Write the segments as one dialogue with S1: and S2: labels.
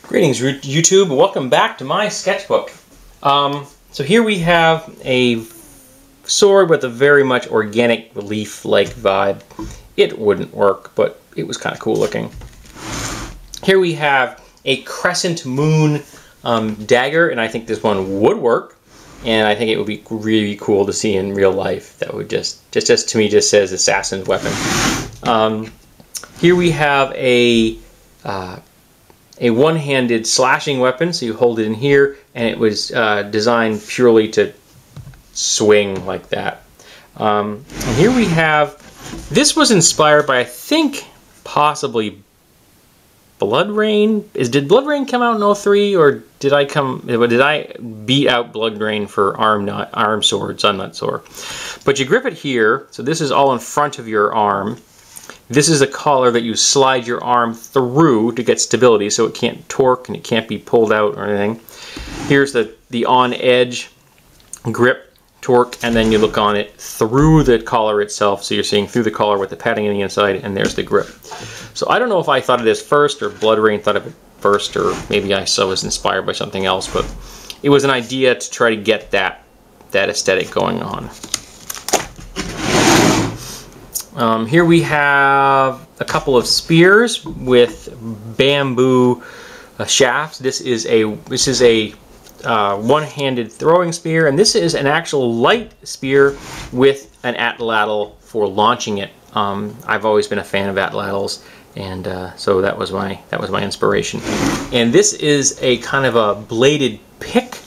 S1: Greetings YouTube, welcome back to my sketchbook. So here we have a sword with a very much organic leaf-like vibe. It wouldn't work, but it was kind of cool looking. Here we have a crescent moon dagger, and I think this one would work. And I think it would be really cool to see in real life. That would just to me just says assassin's weapon. Here we have a one-handed slashing weapon, so you hold it in here, and it was designed purely to swing like that. And here we have, this was inspired by, I think, possibly BloodRayne. Did BloodRayne come out in 03, or did I beat out BloodRayne for arm swords? I'm not sure. But you grip it here, so this is all in front of your arm. This is a collar that you slide your arm through to get stability, so it can't torque and it can't be pulled out or anything. Here's the on-edge grip, torque, and then you look on it through the collar itself, so you're seeing through the collar with the padding on the inside, and there's the grip. So I don't know if I thought of this first, or BloodRayne thought of it first, or maybe I was inspired by something else, but it was an idea to try to get that aesthetic going on. Here we have a couple of spears with bamboo shafts. This is a one-handed throwing spear, and this is an actual light spear with an atlatl for launching it. I've always been a fan of atlatls, and so that was my inspiration. And this is a kind of a bladed pick.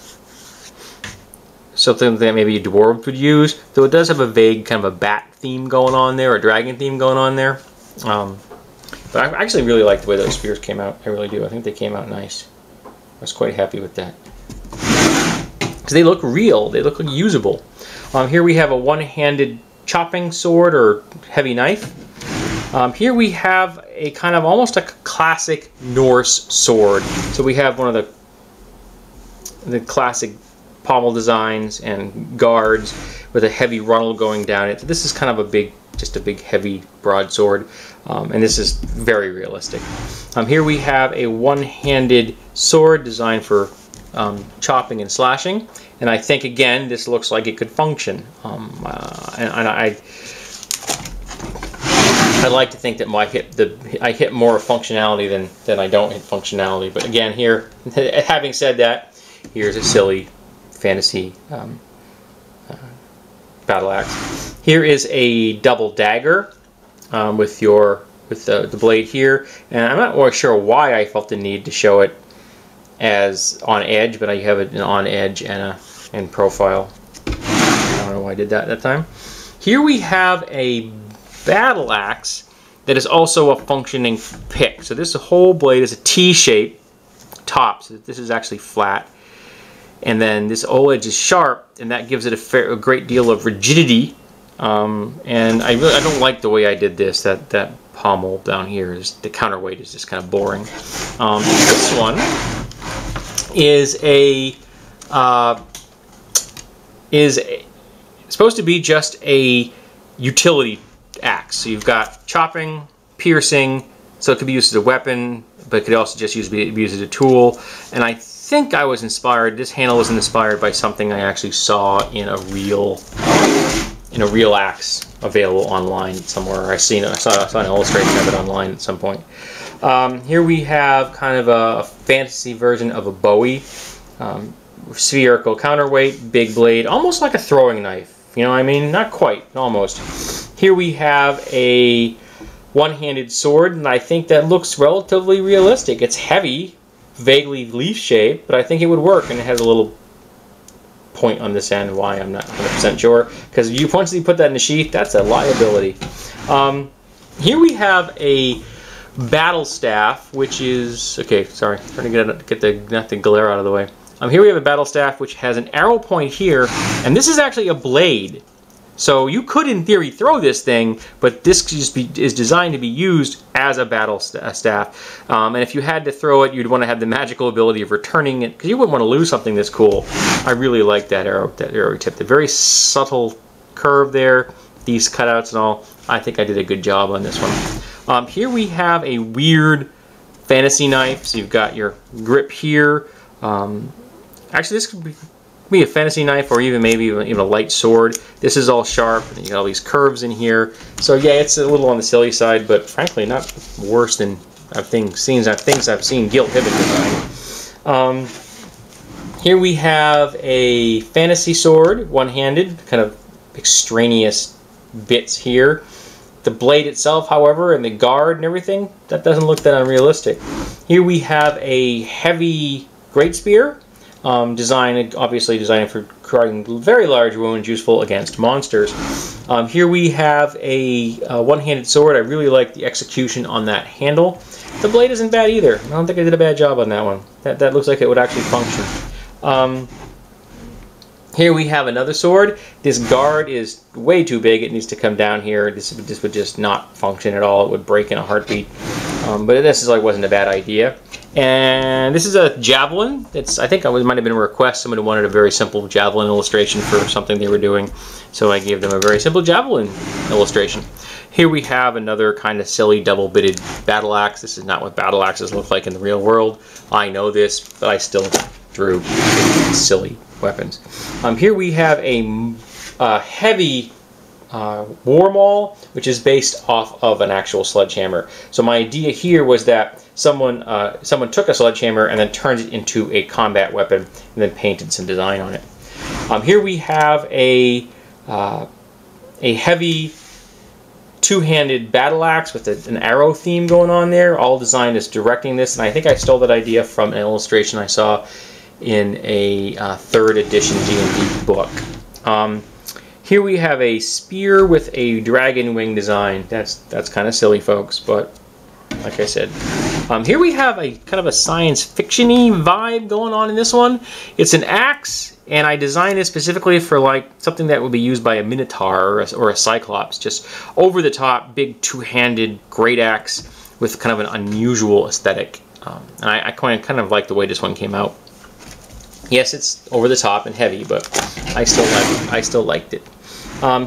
S1: Something that maybe a dwarf would use, though it does have a vague kind of a bat theme going on there, or dragon theme going on there. But I actually really like the way those spears came out. I really do. I think they came out nice. I was quite happy with that. Because they look real. They look usable. Here we have a one-handed chopping sword or heavy knife. Here we have a kind of almost like a classic Norse sword. So we have one of the classic pommel designs and guards with a heavy runnel going down it. So this is kind of just a big heavy broadsword, and this is very realistic. Here we have a one-handed sword designed for chopping and slashing, and I think again this looks like it could function. I'd like to think that I hit more functionality than I don't hit functionality. But again, here, having said that, here's a silly fantasy battle axe. Here is a double dagger with the blade here, and I'm not really sure why I felt the need to show it as on edge, but I have it on edge and in profile. I don't know why I did that at that time. Here we have a battle axe that is also a functioning pick. So this whole blade is a T-shape top, so this is actually flat. And then this whole edge is sharp, and that gives it a great deal of rigidity. And I don't like the way I did this. That pommel down here the counterweight is just kind of boring. This one is supposed to be just a utility axe. So you've got chopping, piercing, so it could be used as a weapon, but it could also just be used as a tool. And I think I was inspired. This handle was inspired by something I actually saw in a real axe available online somewhere. I saw an illustration of it online at some point. Here we have kind of a fantasy version of a Bowie, spherical counterweight, big blade, almost like a throwing knife. You know what I mean? Not quite, almost. Here we have a one-handed sword, and I think that looks relatively realistic. It's heavy, vaguely leaf-shaped, but I think it would work, and it has a little point on this end. Why, I'm not 100% sure, because once you put that in the sheath, that's a liability. Here we have a battle staff, which is sorry, trying to get the glare out of the way. Here we have a battle staff which has an arrow point here, and this is actually a blade. So you could, in theory, throw this thing, but this is designed to be used as a battle staff. And if you had to throw it, you'd want to have the magical ability of returning it, because you wouldn't want to lose something this cool. I really like that arrow tip. The very subtle curve there, these cutouts and all. I think I did a good job on this one. Here we have a weird fantasy knife. So you've got your grip here. Actually, this could be a fantasy knife, or even maybe even a light sword. This is all sharp, and you got all these curves in here. So yeah, it's a little on the silly side, but frankly, not worse than things I've seen Gil Pivot design. Here we have a fantasy sword, one-handed, kind of extraneous bits here. The blade itself, however, and the guard and everything, that doesn't look that unrealistic. Here we have a heavy great spear, obviously designed for creating very large wounds, useful against monsters. Here we have a one-handed sword. I really like the execution on that handle. The blade isn't bad either. I don't think I did a bad job on that one. That looks like it would actually function. Here we have another sword. This guard is way too big. It needs to come down here. This would just not function at all. It would break in a heartbeat. But this wasn't a bad idea. And this is a javelin. I think it might have been a request. Somebody wanted a very simple javelin illustration for something they were doing. So I gave them a very simple javelin illustration. Here we have another kind of silly double-bitted battle axe. This is not what battle axes look like in the real world. I know this, but I still drew silly weapons. Here we have a heavy war maul, which is based off of an actual sledgehammer. So my idea here was that someone took a sledgehammer and then turned it into a combat weapon and then painted some design on it. Here we have a heavy two-handed battle axe with an arrow theme going on there, all designed as directing this, and I think I stole that idea from an illustration I saw in a 3rd edition D&D book. Here we have a spear with a dragon wing design. That's kind of silly, folks, but like I said. Here we have a kind of a science fiction-y vibe going on in this one. It's an axe, and I designed it specifically for like something that would be used by a minotaur or a cyclops. Just over the top, big two-handed great axe with kind of an unusual aesthetic. And I kind of like the way this one came out. Yes, it's over the top and heavy, but I still liked it.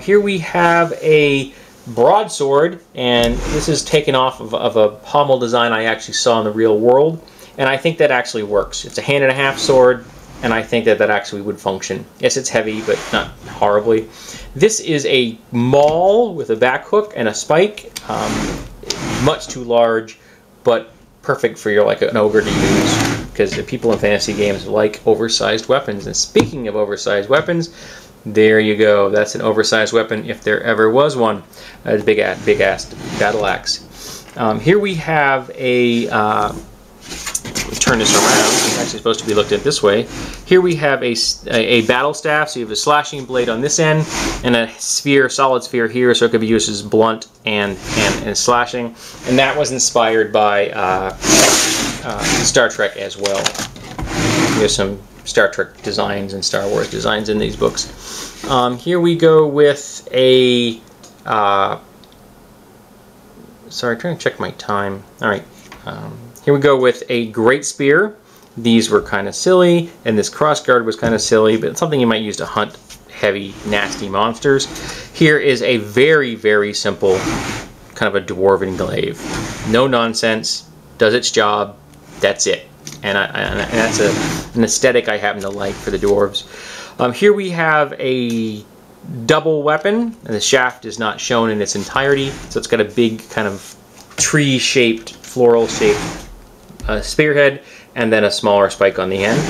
S1: Here we have a broadsword, and this is taken off of a pommel design I actually saw in the real world, and I think that actually works. It's a hand-and-a-half sword, and I think that actually would function. Yes, it's heavy, but not horribly. This is a maul with a back hook and a spike. Much too large, but perfect for an ogre to use, because the people in fantasy games like oversized weapons. And speaking of oversized weapons, there you go. That's an oversized weapon if there ever was one. A big-ass battle axe. Here we have a... turn this around. It's actually supposed to be looked at this way. Here we have a battle staff. So you have a slashing blade on this end and a solid sphere here, so it could be used as blunt and slashing. And that was inspired by Star Trek as well. There's some Star Trek designs and Star Wars designs in these books. Here we go with a... sorry, trying to check my time. All right. Here we go with a great spear. These were kind of silly, and this crossguard was kind of silly, but it's something you might use to hunt heavy, nasty monsters. Here is a very, very simple kind of a dwarven glaive. No nonsense, does its job, that's it. And that's an aesthetic I happen to like for the dwarves. Here we have a double weapon, and the shaft is not shown in its entirety, so it's got a big kind of tree-shaped, floral-shaped spearhead, and then a smaller spike on the end.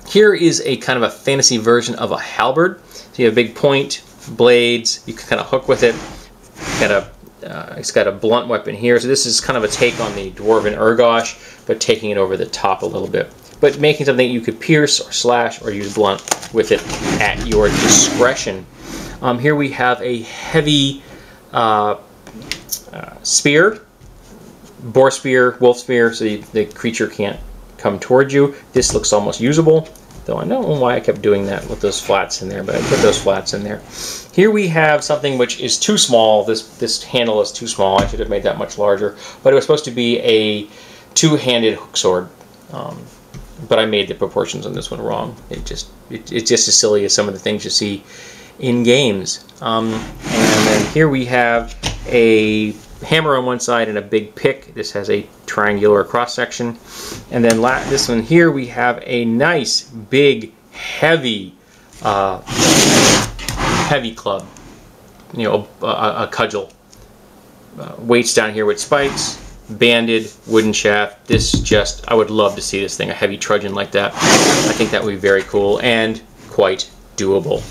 S1: Here is a kind of a fantasy version of a halberd. So you have a big point, blades, you can kind of hook with it. It's got a blunt weapon here, so this is kind of a take on the dwarven Urgosh, but taking it over the top a little bit. But making something you could pierce or slash or use blunt with it at your discretion. Here we have a heavy spear, boar spear, wolf spear, so the creature can't come towards you. This looks almost usable, though I don't know why I kept doing that with those flats in there, but I put those flats in there. Here we have something which is too small. This handle is too small. I should have made that much larger, but it was supposed to be a two-handed hook sword. But I made the proportions on this one wrong. It's just as silly as some of the things you see in games. And then here we have a hammer on one side and a big pick. This has a triangular cross section. And then this one here, we have a nice big heavy heavy club, you know, a cudgel. Weights down here with spikes, banded wooden shaft. This just, I would love to see this thing, a heavy truncheon like that. I think that would be very cool and quite doable.